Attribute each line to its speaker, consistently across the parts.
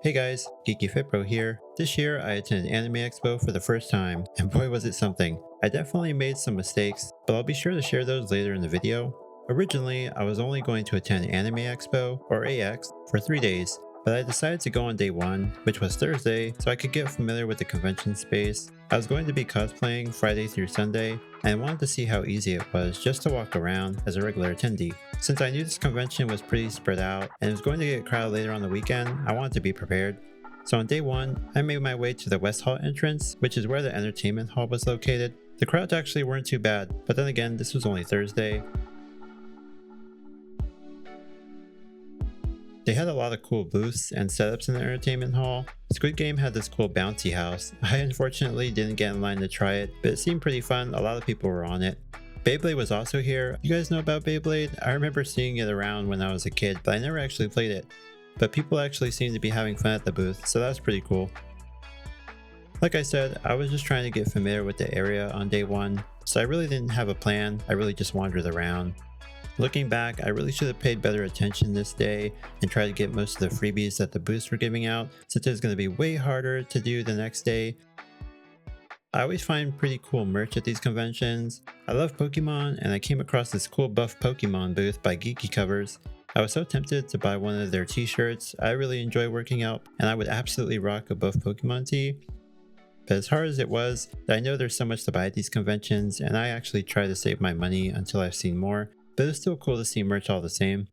Speaker 1: Hey guys, GeekyFitBro here. This year I attended Anime Expo for the first time, and boy was it something. I definitely made some mistakes, but I'll be sure to share those later in the video. Originally, I was only going to attend Anime Expo, or AX, for 3 days, but I decided to go on day 1, which was Thursday, so I could get familiar with the convention space. I was going to be cosplaying Friday through Sunday, and I wanted to see how easy it was just to walk around as a regular attendee. Since I knew this convention was pretty spread out and it was going to get crowded later on the weekend, I wanted to be prepared. So on day 1, I made my way to the West Hall entrance, which is where the entertainment hall was located. The crowds actually weren't too bad, but then again, this was only Thursday. They had a lot of cool booths and setups in the entertainment hall. Squid Game had this cool bouncy house. I unfortunately didn't get in line to try it, but it seemed pretty fun. A lot of people were on it. Beyblade was also here. You guys know about Beyblade? I remember seeing it around when I was a kid, but I never actually played it. But people actually seemed to be having fun at the booth, so that's pretty cool. Like I said, I was just trying to get familiar with the area on day 1, so I really didn't have a plan. I really just wandered around. Looking back, I really should have paid better attention this day and tried to get most of the freebies that the booths were giving out, since it's going to be way harder to do the next day. I always find pretty cool merch at these conventions. I love Pokemon, and I came across this cool buff Pokemon booth by Geeky Covers. I was so tempted to buy one of their t-shirts. I really enjoy working out, and I would absolutely rock a buff Pokemon tee. But as hard as it was, I know there's so much to buy at these conventions, and I actually try to save my money until I've seen more, but it's still cool to see merch all the same.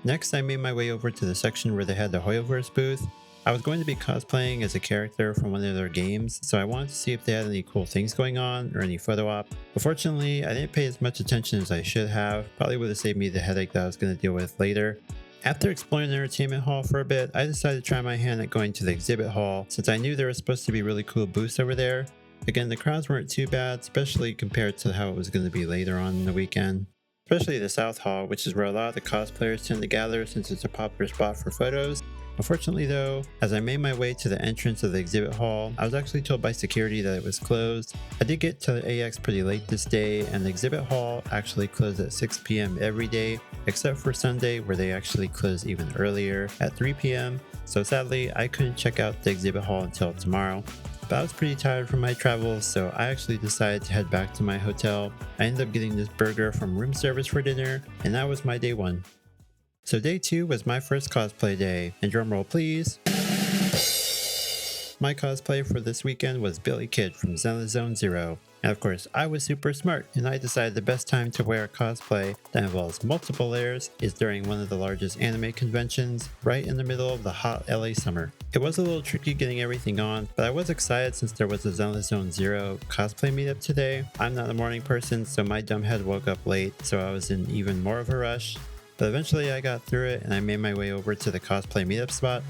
Speaker 1: Next, I made my way over to the section where they had the Hoyoverse booth. I was going to be cosplaying as a character from one of their games, so I wanted to see if they had any cool things going on or any photo op. Unfortunately, I didn't pay as much attention as I should have. Probably would have saved me the headache that I was going to deal with later. After exploring the entertainment hall for a bit, I decided to try my hand at going to the exhibit hall, since I knew there was supposed to be really cool booths over there. Again, the crowds weren't too bad, especially compared to how it was going to be later on in the weekend. Especially the South Hall, which is where a lot of the cosplayers tend to gather since it's a popular spot for photos. Unfortunately though, as I made my way to the entrance of the exhibit hall, I was actually told by security that it was closed. I did get to the AX pretty late this day, and the exhibit hall actually closed at 6 p.m. every day, except for Sunday where they actually closed even earlier at 3 p.m. So sadly, I couldn't check out the exhibit hall until tomorrow. But I was pretty tired from my travels, so I actually decided to head back to my hotel. I ended up getting this burger from room service for dinner, and that was my day 1. So day 2 was my first cosplay day, and drumroll please. My cosplay for this weekend was Billy Kid from ZZZ Zero. And of course, I was super smart, and I decided the best time to wear a cosplay that involves multiple layers is during one of the largest anime conventions, right in the middle of the hot LA summer. It was a little tricky getting everything on, but I was excited since there was a ZZZ Zero cosplay meetup today. I'm not a morning person, so my dumb head woke up late, so I was in even more of a rush. But eventually I got through it, and I made my way over to the cosplay meetup spot.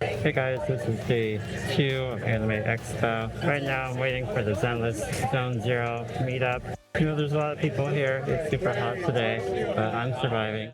Speaker 1: Hey guys, this is day 2 of Anime Expo. Right now I'm waiting for the ZZZ Zero meetup. You know, there's a lot of people here. It's super hot today, but I'm surviving.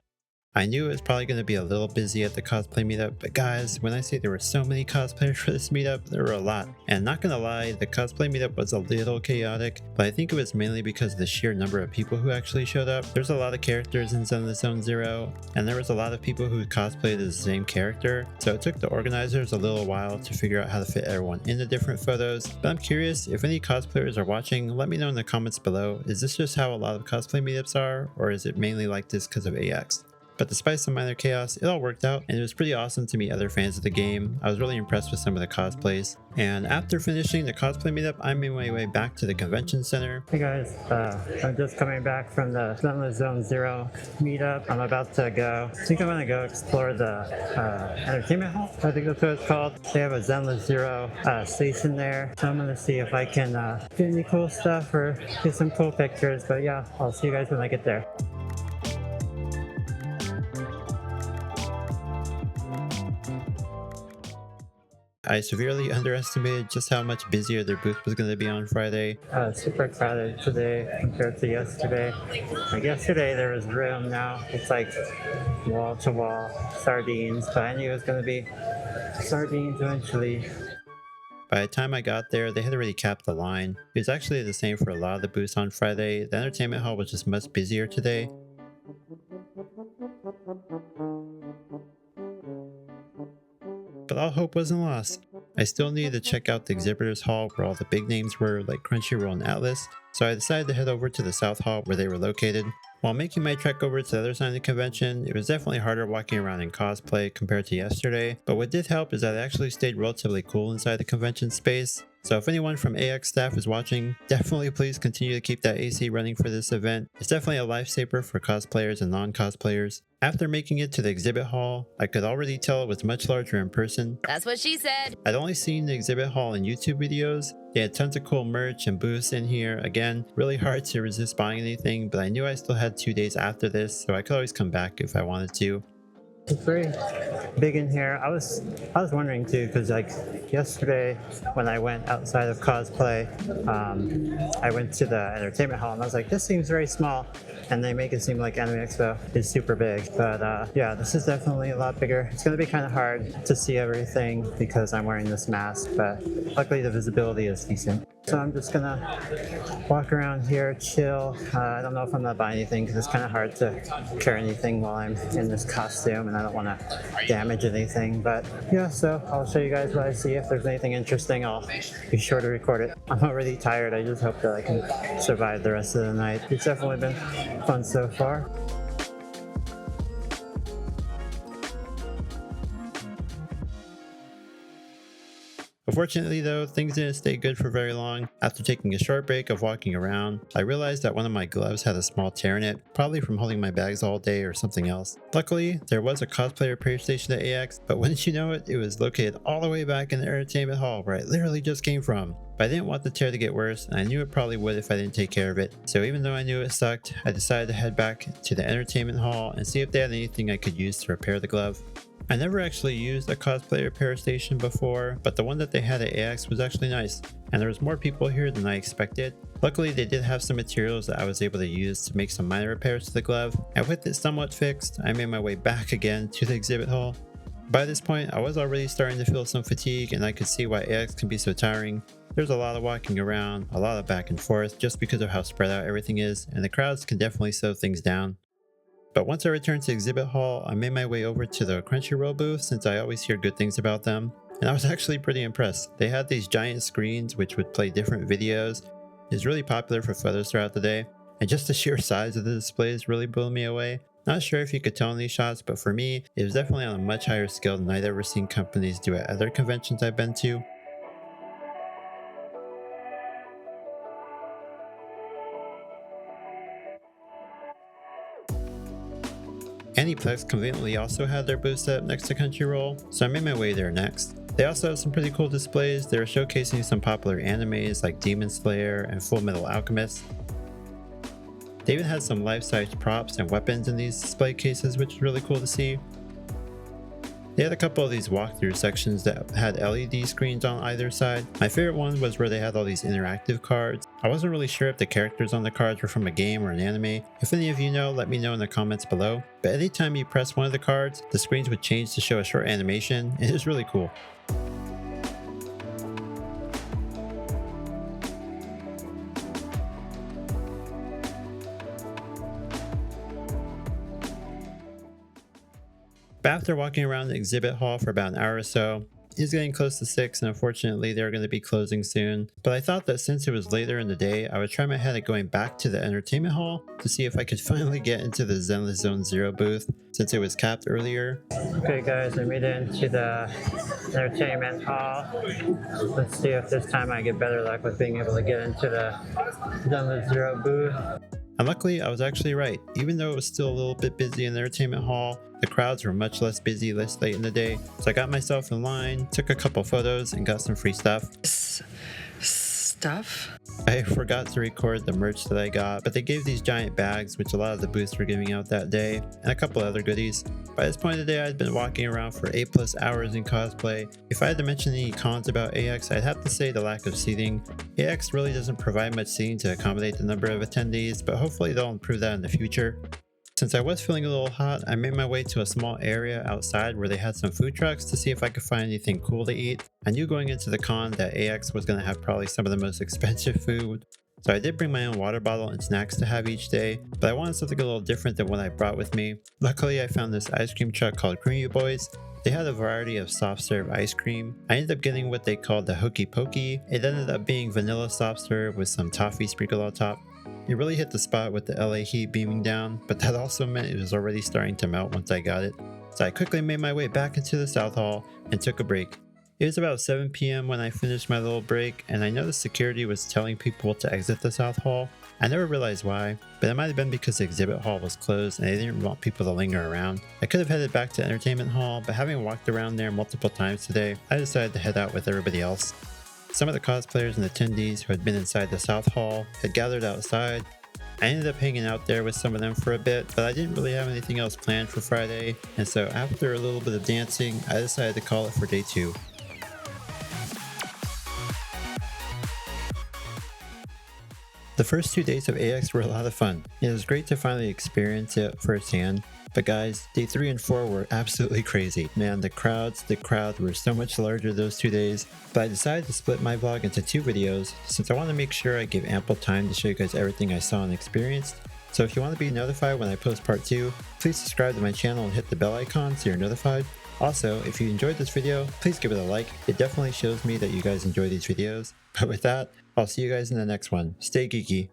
Speaker 1: I knew it was probably going to be a little busy at the cosplay meetup, but guys, when I say there were so many cosplayers for this meetup, there were a lot. And not gonna lie, the cosplay meetup was a little chaotic, but I think it was mainly because of the sheer number of people who actually showed up. There's a lot of characters in ZZZ Zero, and there was a lot of people who cosplayed as the same character, so it took the organizers a little while to figure out how to fit everyone into different photos. But I'm curious, if any cosplayers are watching, let me know in the comments below. Is this just how a lot of cosplay meetups are, or is it mainly like this because of AX? But despite some minor chaos, it all worked out, and it was pretty awesome to meet other fans of the game. I was really impressed with some of the cosplays. And after finishing the cosplay meetup, I made my way back to the convention center. Hey guys, I'm just coming back from the ZZZ Zero meetup. I'm about to go. I think I'm gonna go explore the entertainment hall. I think that's what it's called. They have a ZZZ Zero station there, so I'm gonna see if I can get any cool stuff or get some cool pictures. But yeah, I'll see you guys when I get there. I severely underestimated just how much busier their booth was going to be on Friday. Super crowded today compared to yesterday. Like yesterday there was room, now it's like wall to wall sardines, but I knew it was going to be sardines eventually. By the time I got there, they had already capped the line. It was actually the same for a lot of the booths on Friday. The entertainment hall was just much busier today. But all hope wasn't lost. I still needed to check out the exhibitors hall where all the big names were, like Crunchroll and Atlas, so I decided to head over to the south hall where they were located. While making my trek over to the other side of the convention, it was definitely harder walking around in cosplay compared to yesterday, but what did help is that it actually stayed relatively cool inside the convention space. So if anyone from AX staff is watching, definitely please continue to keep that AC running for this event. It's definitely a lifesaver for cosplayers and non-cosplayers. After making it to the exhibit hall, I could already tell it was much larger in person.
Speaker 2: That's what she said.
Speaker 1: I'd only seen the exhibit hall in YouTube videos. They had tons of cool merch and booths in here. Again, really hard to resist buying anything, but I knew I still had 2 days after this, so I could always come back if I wanted to. It's very big in here. I was wondering too, because like yesterday when I went outside of cosplay, I went to the entertainment hall and I was like, this seems very small, and they make it seem like Anime Expo is super big. But yeah, this is definitely a lot bigger. It's going to be kind of hard to see everything because I'm wearing this mask, but luckily the visibility is decent. So I'm just gonna walk around here, chill. I don't know if I'm gonna buy anything because it's kind of hard to carry anything while I'm in this costume and I don't want to damage anything. But yeah, so I'll show you guys what I see. If there's anything interesting, I'll be sure to record it. I'm already tired. I just hope that I can survive the rest of the night. It's definitely been fun so far. Unfortunately though, things didn't stay good for very long. After taking a short break of walking around, I realized that one of my gloves had a small tear in it, probably from holding my bags all day or something else. Luckily, there was a cosplay repair station at AX, but wouldn't you know it, it was located all the way back in the entertainment hall where I literally just came from. But I didn't want the tear to get worse, and I knew it probably would if I didn't take care of it. So even though I knew it sucked, I decided to head back to the entertainment hall and see if they had anything I could use to repair the glove. I never actually used a cosplay repair station before, but the one that they had at AX was actually nice, and there was more people here than I expected. Luckily, they did have some materials that I was able to use to make some minor repairs to the glove, and with it somewhat fixed, I made my way back again to the exhibit hall. By this point, I was already starting to feel some fatigue, and I could see why AX can be so tiring. There's a lot of walking around, a lot of back and forth, just because of how spread out everything is, and the crowds can definitely slow things down. But once I returned to exhibit hall, I made my way over to the Crunchroll booth since I always hear good things about them, and I was actually pretty impressed. They had these giant screens which would play different videos. It was really popular for photos throughout the day, and just the sheer size of the displays really blew me away. Not sure if you could tell in these shots, but for me, it was definitely on a much higher scale than I'd ever seen companies do at other conventions I've been to. Aniplex conveniently also had their booth set up next to Crunchroll, so I made my way there next. They also have some pretty cool displays. They were showcasing some popular animes like Demon Slayer and Full Metal Alchemist. They even had some life-size props and weapons in these display cases, which is really cool to see. They had a couple of these walkthrough sections that had LED screens on either side. My favorite one was where they had all these interactive cards. I wasn't really sure if the characters on the cards were from a game or an anime. If any of you know, let me know in the comments below. But anytime you press one of the cards, the screens would change to show a short animation. It was really cool. But after walking around the exhibit hall for about an hour or so, it's getting close to 6 and unfortunately they're going to be closing soon. But I thought that since it was later in the day, I would try my hand at going back to the entertainment hall to see if I could finally get into the ZZZ Zone Zero booth since it was capped earlier. Okay guys, I made it into the entertainment hall. Let's see if this time I get better luck with being able to get into the ZZZ Zero booth. And luckily, I was actually right. Even though it was still a little bit busy in the entertainment hall, the crowds were much less busy less late in the day. So I got myself in line, took a couple photos, and got some free stuff. I forgot to record the merch that I got, but they gave these giant bags, which a lot of the booths were giving out that day, and a couple other goodies. By this point of the day, I'd been walking around for 8+ hours in cosplay. If I had to mention any cons about AX, I'd have to say the lack of seating. AX really doesn't provide much seating to accommodate the number of attendees, but hopefully they'll improve that in the future. Since I was feeling a little hot, I made my way to a small area outside where they had some food trucks to see if I could find anything cool to eat. I knew going into the con that AX was going to have probably some of the most expensive food, so I did bring my own water bottle and snacks to have each day, but I wanted something a little different than what I brought with me. Luckily, I found this ice cream truck called Creamy Boys. They had a variety of soft serve ice cream. I ended up getting what they called the Hokey Pokey. It ended up being vanilla soft serve with some toffee sprinkled on top. It really hit the spot with the LA heat beaming down, but that also meant it was already starting to melt once I got it. So I quickly made my way back into the South Hall and took a break. It was about 7 p.m. when I finished my little break, and I noticed security was telling people to exit the South Hall. I never realized why, but it might have been because the exhibit hall was closed and they didn't want people to linger around. I could have headed back to Entertainment Hall, but having walked around there multiple times today, I decided to head out with everybody else. Some of the cosplayers and attendees who had been inside the South Hall had gathered outside. I ended up hanging out there with some of them for a bit, but I didn't really have anything else planned for Friday, and so after a little bit of dancing, I decided to call it for day 2. The first 2 days of AX were a lot of fun. It was great to finally experience it firsthand. But guys, day 3 and 4 were absolutely crazy. Man, the crowd were so much larger those 2 days. But I decided to split my vlog into 2 videos since I want to make sure I give ample time to show you guys everything I saw and experienced. So if you want to be notified when I post part 2, please subscribe to my channel and hit the bell icon so you're notified. Also, if you enjoyed this video, please give it a like. It definitely shows me that you guys enjoy these videos. But with that, I'll see you guys in the next one. Stay geeky.